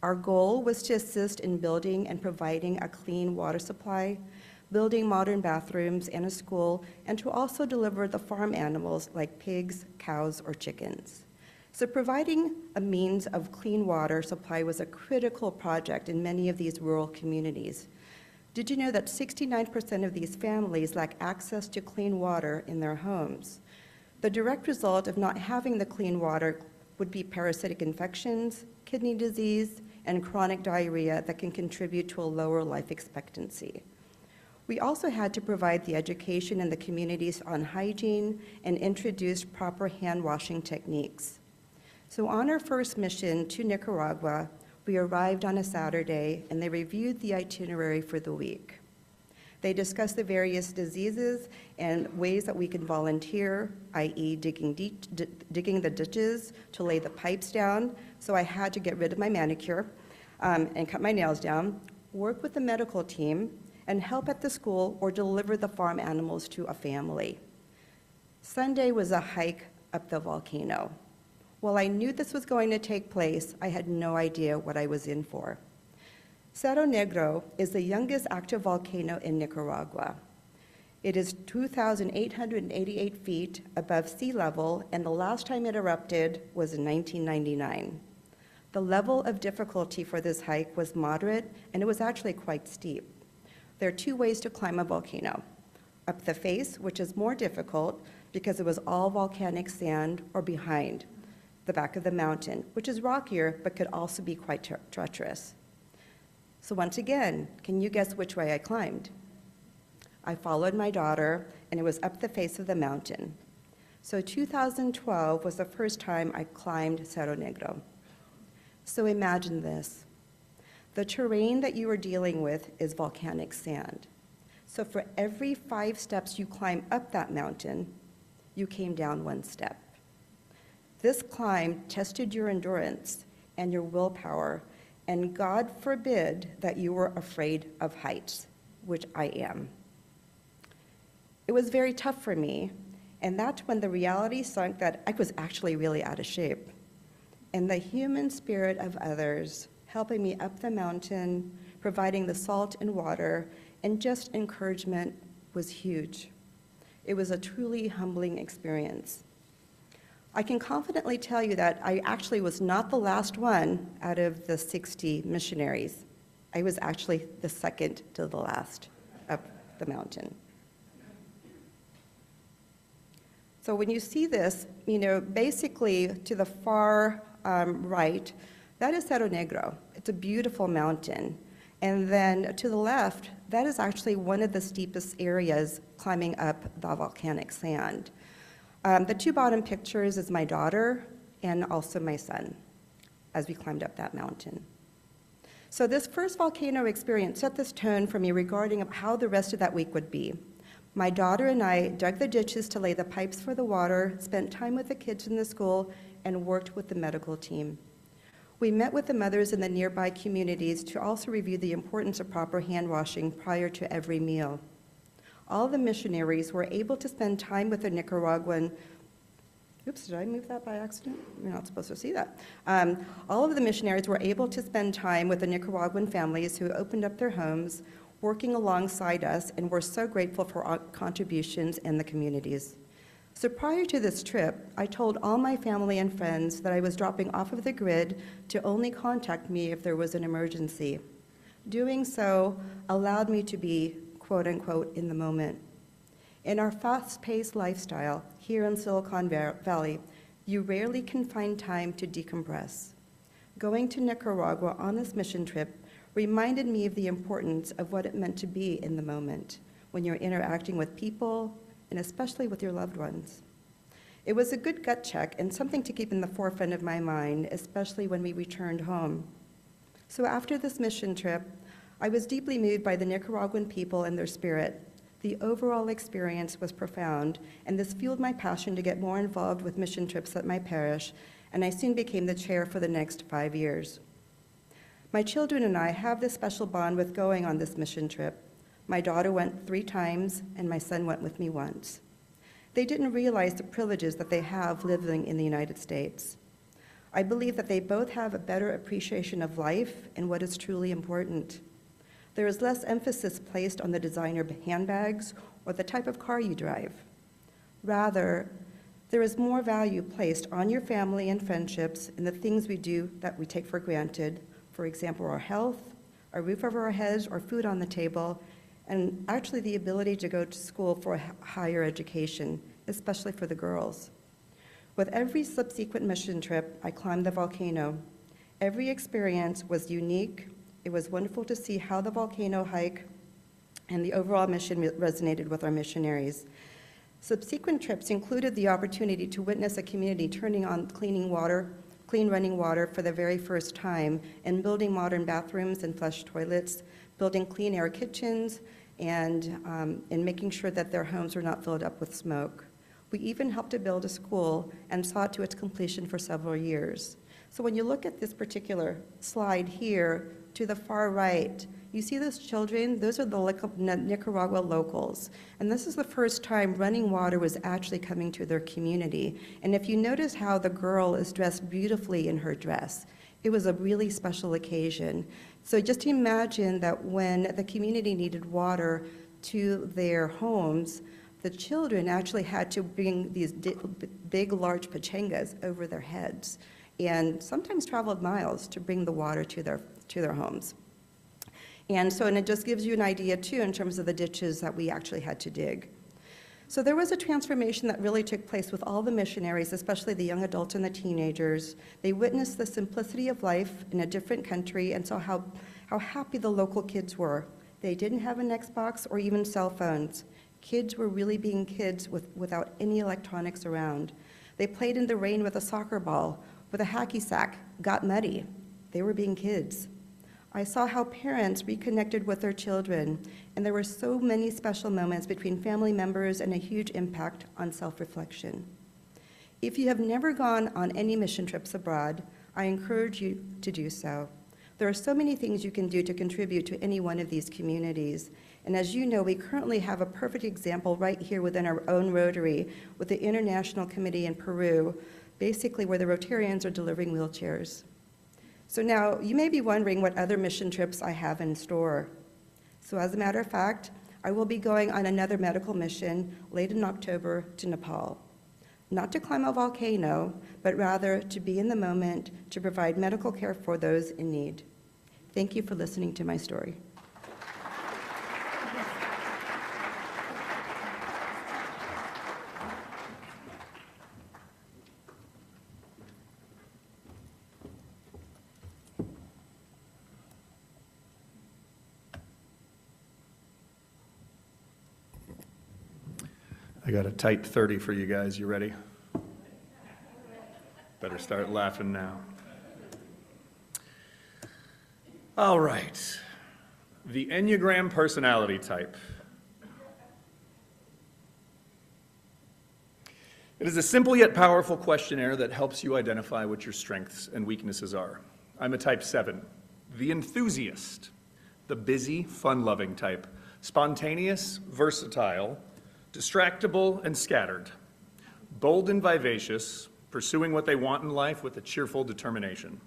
Our goal was to assist in building and providing a clean water supply, building modern bathrooms and a school, and to also deliver the farm animals like pigs, cows, or chickens. So providing a means of clean water supply was a critical project in many of these rural communities. Did you know that 69% of these families lack access to clean water in their homes? The direct result of not having the clean water would be parasitic infections, kidney disease, and chronic diarrhea that can contribute to a lower life expectancy. We also had to provide the education in the communities on hygiene and introduce proper hand washing techniques. So on our first mission to Nicaragua, we arrived on a Saturday and they reviewed the itinerary for the week. They discussed the various diseases and ways that we can volunteer, i.e. digging the ditches to lay the pipes down. So I had to get rid of my manicure and cut my nails down, work with the medical team, and help at the school or deliver the farm animals to a family. Sunday was a hike up the volcano. While I knew this was going to take place, I had no idea what I was in for. Cerro Negro is the youngest active volcano in Nicaragua. It is 2,888 feet above sea level, and the last time it erupted was in 1999. The level of difficulty for this hike was moderate, and it was actually quite steep. There are 2 ways to climb a volcano: up the face, which is more difficult because it was all volcanic sand, or behind. the back of the mountain, which is rockier but could also be quite treacherous. So once again, can you guess which way I climbed? I followed my daughter, and it was up the face of the mountain. So 2012 was the first time I climbed Cerro Negro. So imagine this. The terrain that you are dealing with is volcanic sand. So for every 5 steps you climb up that mountain, you came down 1 step. This climb tested your endurance and your willpower, and God forbid that you were afraid of heights, which I am. It was very tough for me, and that's when the reality sunk that I was actually really out of shape. And the human spirit of others helping me up the mountain, providing the salt and water, and just encouragement was huge. It was a truly humbling experience. I can confidently tell you that I actually was not the last one out of the 60 missionaries. I was actually the second to the last up the mountain. So when you see this, basically to the far right, that is Cerro Negro. It's a beautiful mountain. And then to the left, that is actually one of the steepest areas climbing up the volcanic sand. The 2 bottom pictures is my daughter and also my son as we climbed up that mountain. So this first volcano experience set this tone for me regarding how the rest of that week would be. My daughter and I dug the ditches to lay the pipes for the water, spent time with the kids in the school, and worked with the medical team. We met with the mothers in the nearby communities to also review the importance of proper hand washing prior to every meal. All the missionaries were able to spend time with the Nicaraguan, oops, did I move that by accident? You're not supposed to see that. All of the missionaries were able to spend time with the Nicaraguan families who opened up their homes, working alongside us, and we're so grateful for our contributions in the communities. So prior to this trip, I told all my family and friends that I was dropping off of the grid to only contact me if there was an emergency. Doing so allowed me to be, quote unquote, in the moment. In our fast-paced lifestyle here in Silicon Valley, you rarely can find time to decompress. Going to Nicaragua on this mission trip reminded me of the importance of what it meant to be in the moment when you're interacting with people and especially with your loved ones. It was a good gut check and something to keep in the forefront of my mind, especially when we returned home. So after this mission trip, I was deeply moved by the Nicaraguan people and their spirit. The overall experience was profound, and this fueled my passion to get more involved with mission trips at my parish, and I soon became the chair for the next 5 years. My children and I have this special bond with going on this mission trip. My daughter went 3 times, and my son went with me once. They didn't realize the privileges that they have living in the United States. I believe that they both have a better appreciation of life and what is truly important. There is less emphasis placed on the designer handbags or the type of car you drive. Rather, there is more value placed on your family and friendships and the things we do that we take for granted, for example, our health, a roof over our heads, or food on the table, and actually the ability to go to school for a higher education, especially for the girls. With every subsequent mission trip, I climbed the volcano. Every experience was unique. It was wonderful to see how the volcano hike and the overall mission resonated with our missionaries. Subsequent trips included the opportunity to witness a community turning on clean running water for the very first time, and building modern bathrooms and flush toilets, building clean air kitchens, and making sure that their homes were not filled up with smoke. We even helped to build a school and saw it to its completion for several years. So when you look at this particular slide here, to the far right, you see those children? Those are the Nicaragua locals. And this is the first time running water was actually coming to their community. And if you notice how the girl is dressed beautifully in her dress, it was a really special occasion. So just imagine that when the community needed water to their homes, the children actually had to bring these big, large pachangas over their heads and sometimes traveled miles to bring the water to their homes. And it just gives you an idea, too, in terms of the ditches that we actually had to dig. So there was a transformation that really took place with all the missionaries, especially the young adults and the teenagers. They witnessed the simplicity of life in a different country and saw how happy the local kids were. They didn't have an Xbox or even cell phones. Kids were really being kids without any electronics around. They played in the rain with a soccer ball, with a hacky sack, got muddy. They were being kids. I saw how parents reconnected with their children, and there were so many special moments between family members and a huge impact on self-reflection. If you have never gone on any mission trips abroad, I encourage you to do so. There are so many things you can do to contribute to any one of these communities. And as you know, we currently have a perfect example right here within our own Rotary with the International Committee in Peru, basically where the Rotarians are delivering wheelchairs. So now, you may be wondering what other mission trips I have in store. So as a matter of fact, I will be going on another medical mission late in October to Nepal. Not to climb a volcano, but rather to be in the moment to provide medical care for those in need. Thank you for listening to my story. I got a tight 30 for you guys. You ready? Better start laughing now. All right. The Enneagram personality type. It is a simple yet powerful questionnaire that helps you identify what your strengths and weaknesses are. I'm a type 7, the enthusiast, the busy, fun-loving type, spontaneous, versatile, distractible and scattered, bold and vivacious, pursuing what they want in life with a cheerful determination.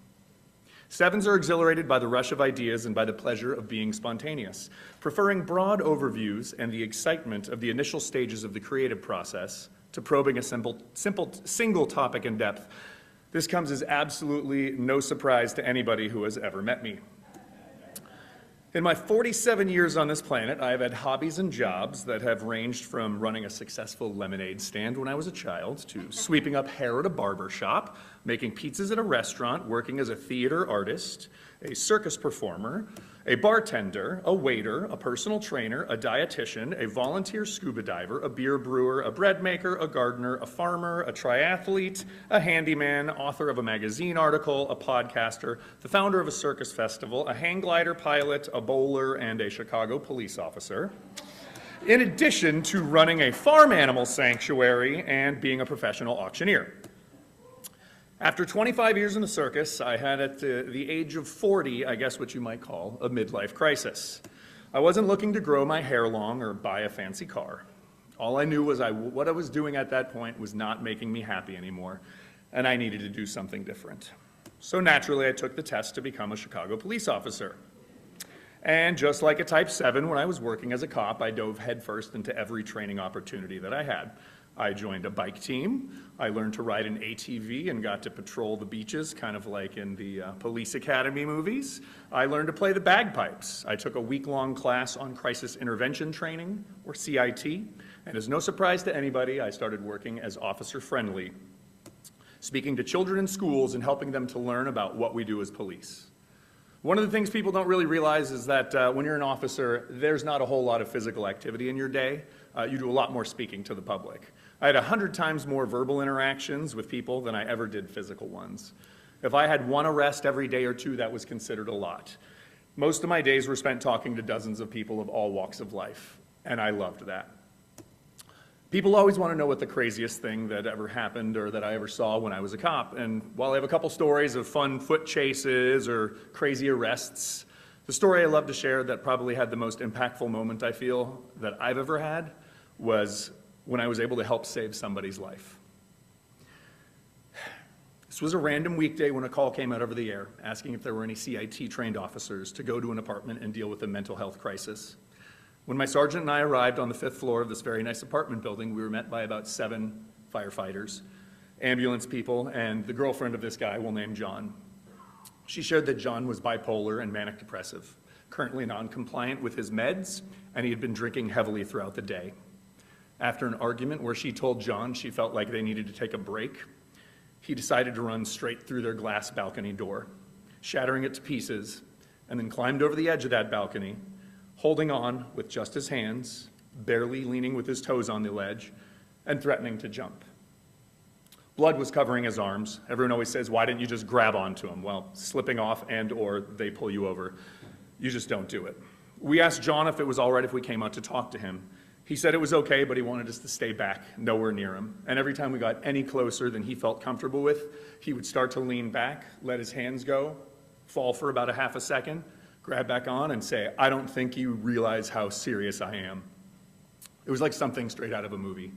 7s are exhilarated by the rush of ideas and by the pleasure of being spontaneous, preferring broad overviews and the excitement of the initial stages of the creative process to probing a single topic in depth. This comes as absolutely no surprise to anybody who has ever met me. In my 47 years on this planet, I have had hobbies and jobs that have ranged from running a successful lemonade stand when I was a child, to sweeping up hair at a barber shop, making pizzas at a restaurant, working as a theater artist, a circus performer, a bartender, a waiter, a personal trainer, a dietitian, a volunteer scuba diver, a beer brewer, a bread maker, a gardener, a farmer, a triathlete, a handyman, author of a magazine article, a podcaster, the founder of a circus festival, a hang glider pilot, a bowler, and a Chicago police officer, in addition to running a farm animal sanctuary and being a professional auctioneer. After 25 years in the circus, I had at the age of 40, I guess what you might call a midlife crisis. I wasn't looking to grow my hair long or buy a fancy car. All I knew was what I was doing at that point was not making me happy anymore, and I needed to do something different. So naturally, I took the test to become a Chicago police officer. And just like a type 7, when I was working as a cop, I dove headfirst into every training opportunity that I had. I joined a bike team. I learned to ride an ATV and got to patrol the beaches, kind of like in the Police Academy movies. I learned to play the bagpipes. I took a week-long class on crisis intervention training, or CIT, and as no surprise to anybody, I started working as officer friendly, speaking to children in schools and helping them to learn about what we do as police. One of the things people don't really realize is that when you're an officer, there's not a whole lot of physical activity in your day. You do a lot more speaking to the public. I had 100 times more verbal interactions with people than I ever did physical ones. If I had one arrest every day or two, that was considered a lot. Most of my days were spent talking to dozens of people of all walks of life, and I loved that. People always want to know what the craziest thing that ever happened or that I ever saw when I was a cop. And while I have a couple stories of fun foot chases or crazy arrests, the story I love to share that probably had the most impactful moment I feel that I've ever had was when I was able to help save somebody's life. This was a random weekday when a call came out over the air asking if there were any CIT trained officers to go to an apartment and deal with a mental health crisis. When my sergeant and I arrived on the 5th floor of this very nice apartment building, we were met by about 7 firefighters, ambulance people, and the girlfriend of this guy we'll name John. She shared that John was bipolar and manic depressive, currently non-compliant with his meds, and he had been drinking heavily throughout the day. After an argument where she told John she felt like they needed to take a break, he decided to run straight through their glass balcony door, shattering it to pieces, and then climbed over the edge of that balcony, holding on with just his hands, barely leaning with his toes on the ledge, and threatening to jump. Blood was covering his arms. Everyone always says, why didn't you just grab onto him? Well, slipping off and/or they pull you over. You just don't do it. We asked John if it was all right if we came out to talk to him. He said it was okay, but he wanted us to stay back, nowhere near him. And every time we got any closer than he felt comfortable with, he would start to lean back, let his hands go, fall for about a half a second, grab back on and say, I don't think you realize how serious I am. It was like something straight out of a movie.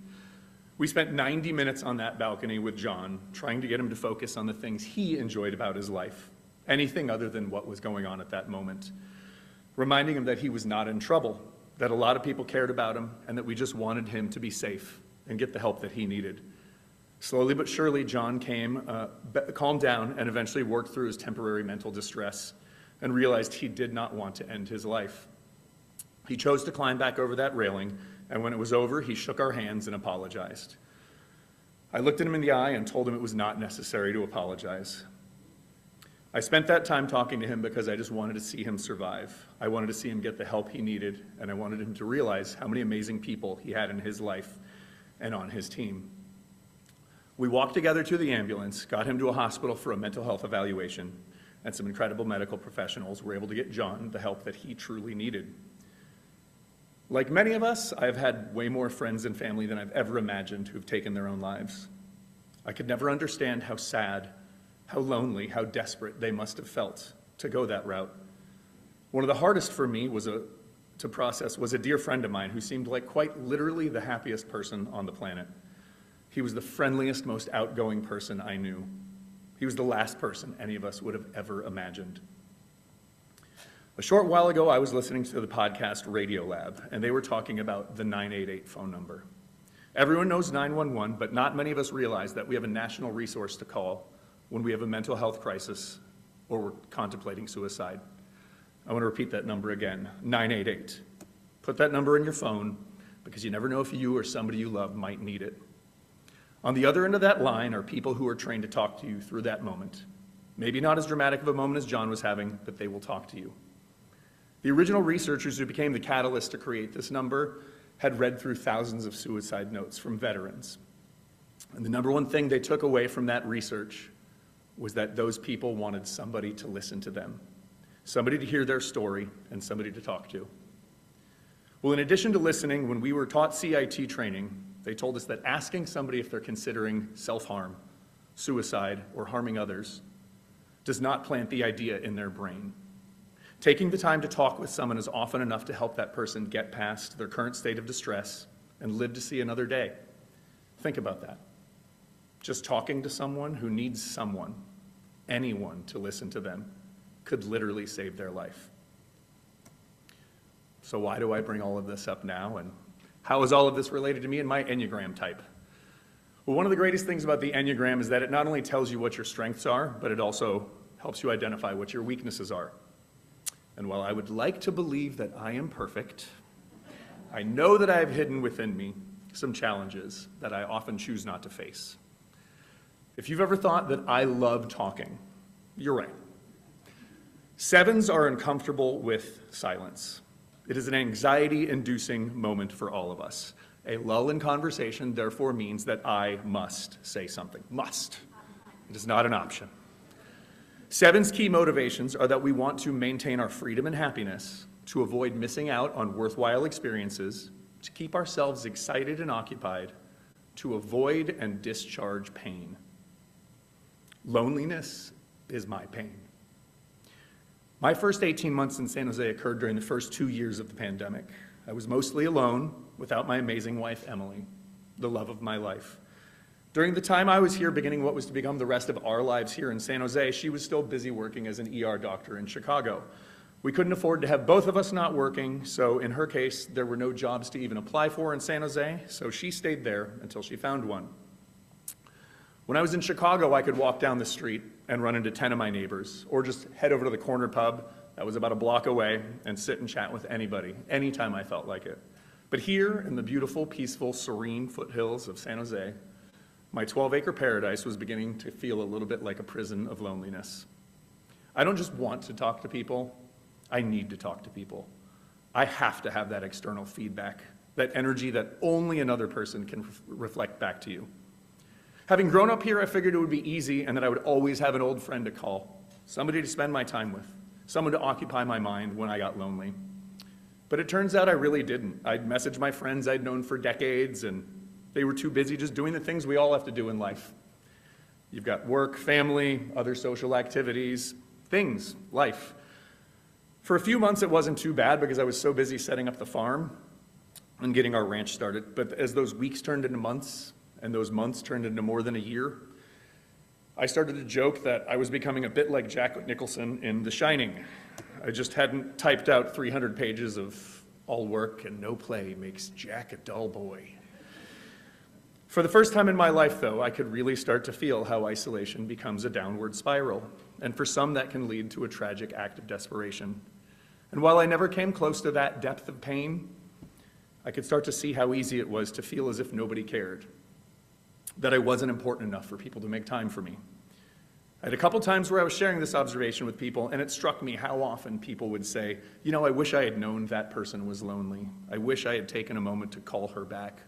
We spent 90 minutes on that balcony with John, trying to get him to focus on the things he enjoyed about his life, anything other than what was going on at that moment, reminding him that he was not in trouble, that a lot of people cared about him, and that we just wanted him to be safe and get the help that he needed. Slowly but surely, John calmed down and eventually worked through his temporary mental distress and realized he did not want to end his life. He chose to climb back over that railing, and when it was over, he shook our hands and apologized. I looked at him in the eye and told him it was not necessary to apologize. I spent that time talking to him because I just wanted to see him survive. I wanted to see him get the help he needed, and I wanted him to realize how many amazing people he had in his life and on his team. We walked together to the ambulance, got him to a hospital for a mental health evaluation, and some incredible medical professionals were able to get John the help that he truly needed. Like many of us, I've had way more friends and family than I've ever imagined who've taken their own lives. I could never understand how sad, how lonely, how desperate they must have felt to go that route. One of the hardest for me to process was a dear friend of mine who seemed like quite literally the happiest person on the planet. He was the friendliest, most outgoing person I knew. He was the last person any of us would have ever imagined. A short while ago, I was listening to the podcast Radio Lab, and they were talking about the 988 phone number. Everyone knows 911, but not many of us realize that we have a national resource to call when we have a mental health crisis or we're contemplating suicide. I want to repeat that number again, 988. Put that number in your phone because you never know if you or somebody you love might need it. On the other end of that line are people who are trained to talk to you through that moment. Maybe not as dramatic of a moment as John was having, but they will talk to you. The original researchers who became the catalyst to create this number had read through thousands of suicide notes from veterans. And the number one thing they took away from that research was that those people wanted somebody to listen to them, somebody to hear their story, and somebody to talk to. Well, in addition to listening, when we were taught CIT training, they told us that asking somebody if they're considering self-harm, suicide, or harming others does not plant the idea in their brain. Taking the time to talk with someone is often enough to help that person get past their current state of distress and live to see another day. Think about that. Just talking to someone who needs someone, anyone, to listen to them could literally save their life. So why do I bring all of this up now, and how is all of this related to me and my Enneagram type? Well, one of the greatest things about the Enneagram is that it not only tells you what your strengths are, but it also helps you identify what your weaknesses are. And while I would like to believe that I am perfect, I know that I have hidden within me some challenges that I often choose not to face. If you've ever thought that I love talking, you're right. Sevens are uncomfortable with silence. It is an anxiety-inducing moment for all of us. A lull in conversation, therefore, means that I must say something. Must. It is not an option. Sevens' key motivations are that we want to maintain our freedom and happiness, to avoid missing out on worthwhile experiences, to keep ourselves excited and occupied, to avoid and discharge pain. Loneliness is my pain. My first 18 months in San Jose occurred during the first 2 years of the pandemic. I was mostly alone, without my amazing wife, Emily, the love of my life. During the time I was here, beginning what was to become the rest of our lives here in San Jose, she was still busy working as an ER doctor in Chicago. We couldn't afford to have both of us not working, so in her case, there were no jobs to even apply for in San Jose, so she stayed there until she found one. When I was in Chicago, I could walk down the street and run into 10 of my neighbors, or just head over to the corner pub that was about a block away and sit and chat with anybody, anytime I felt like it. But here in the beautiful, peaceful, serene foothills of San Jose, my 12-acre paradise was beginning to feel a little bit like a prison of loneliness. I don't just want to talk to people, I need to talk to people. I have to have that external feedback, that energy that only another person can reflect back to you. Having grown up here, I figured it would be easy and that I would always have an old friend to call, somebody to spend my time with, someone to occupy my mind when I got lonely. But it turns out I really didn't. I'd message my friends I'd known for decades, and they were too busy just doing the things we all have to do in life. You've got work, family, other social activities, things, life. For a few months, it wasn't too bad because I was so busy setting up the farm and getting our ranch started. But as those weeks turned into months, and those months turned into more than a year, I started to joke that I was becoming a bit like Jack Nicholson in The Shining. I just hadn't typed out 300 pages of all work and no play makes Jack a dull boy. For the first time in my life, though, I could really start to feel how isolation becomes a downward spiral, and for some that can lead to a tragic act of desperation. And while I never came close to that depth of pain, I could start to see how easy it was to feel as if nobody cared, that I wasn't important enough for people to make time for me. I had a couple times where I was sharing this observation with people, and it struck me how often people would say, you know, I wish I had known that person was lonely. I wish I had taken a moment to call her back.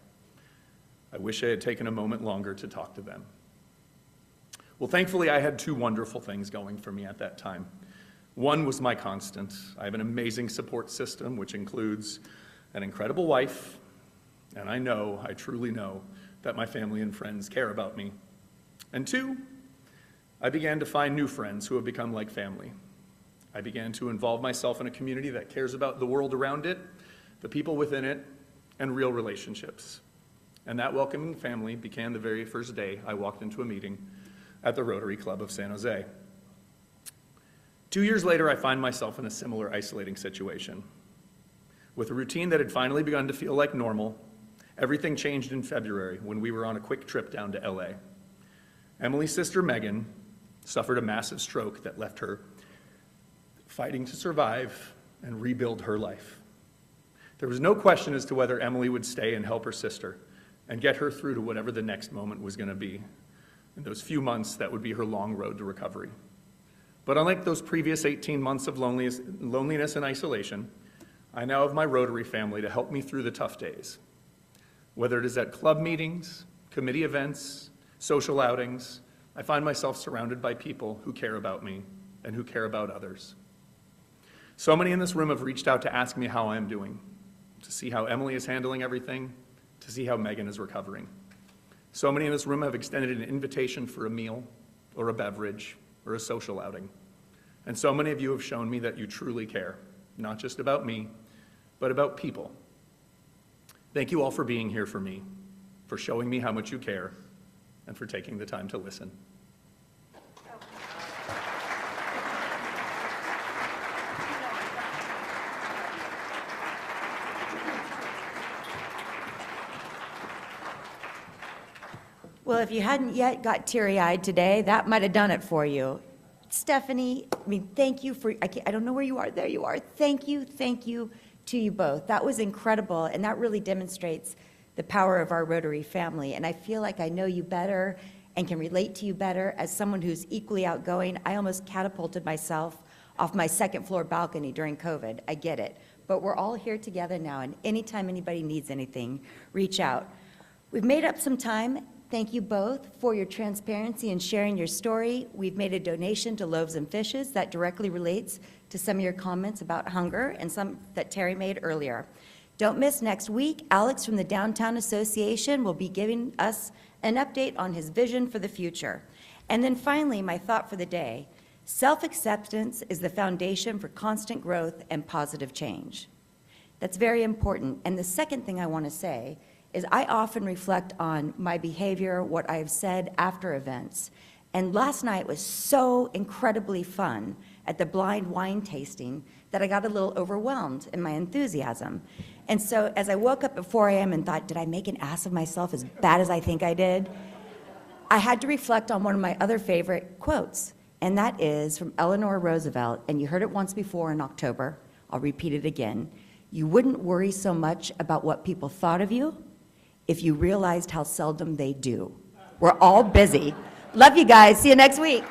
I wish I had taken a moment longer to talk to them. Well, thankfully, I had two wonderful things going for me at that time. One was my constant. I have an amazing support system, which includes an incredible wife, and I truly know, that my family and friends care about me. And two, I began to find new friends who have become like family. I began to involve myself in a community that cares about the world around it, the people within it, and real relationships. And that welcoming family began the very first day I walked into a meeting at the Rotary Club of San Jose. 2 years later, I find myself in a similar isolating situation. With a routine that had finally begun to feel like normal, everything changed in February when we were on a quick trip down to LA. Emily's sister, Megan, suffered a massive stroke that left her fighting to survive and rebuild her life. There was no question as to whether Emily would stay and help her sister and get her through to whatever the next moment was going to be. In those few months, that would be her long road to recovery. But unlike those previous 18 months of loneliness and isolation, I now have my Rotary family to help me through the tough days. Whether it is at club meetings, committee events, social outings, I find myself surrounded by people who care about me and who care about others. So many in this room have reached out to ask me how I am doing, to see how Emily is handling everything, to see how Megan is recovering. So many in this room have extended an invitation for a meal or a beverage or a social outing. And so many of you have shown me that you truly care, not just about me, but about people. Thank you all for being here for me, for showing me how much you care, and for taking the time to listen. Well, if you hadn't yet got teary-eyed today, that might have done it for you. Stephanie, I mean, thank you for, I don't know where you are. There you are. Thank you to you both. That was incredible, and that really demonstrates the power of our Rotary family. And I feel like I know you better and can relate to you better. As someone who's equally outgoing, I almost catapulted myself off my second floor balcony during COVID. I get it. But we're all here together now, and anytime anybody needs anything, reach out. We've made up some time. Thank you both for your transparency and sharing your story. We've made a donation to Loaves and Fishes that directly relates to some of your comments about hunger and some that Terry made earlier. Don't miss next week. Alex from the Downtown Association will be giving us an update on his vision for the future. And then finally, my thought for the day, self-acceptance is the foundation for constant growth and positive change. That's very important. And the second thing I want to say is I often reflect on my behavior, what I've said after events. And last night was so incredibly fun at the blind wine tasting that I got a little overwhelmed in my enthusiasm. And so as I woke up at 4 a.m. and thought, did I make an ass of myself as bad as I think I did? I had to reflect on one of my other favorite quotes, and that is from Eleanor Roosevelt, and you heard it once before in October. I'll repeat it again. You wouldn't worry so much about what people thought of you if you realized how seldom they do. We're all busy. Love you guys. See you next week.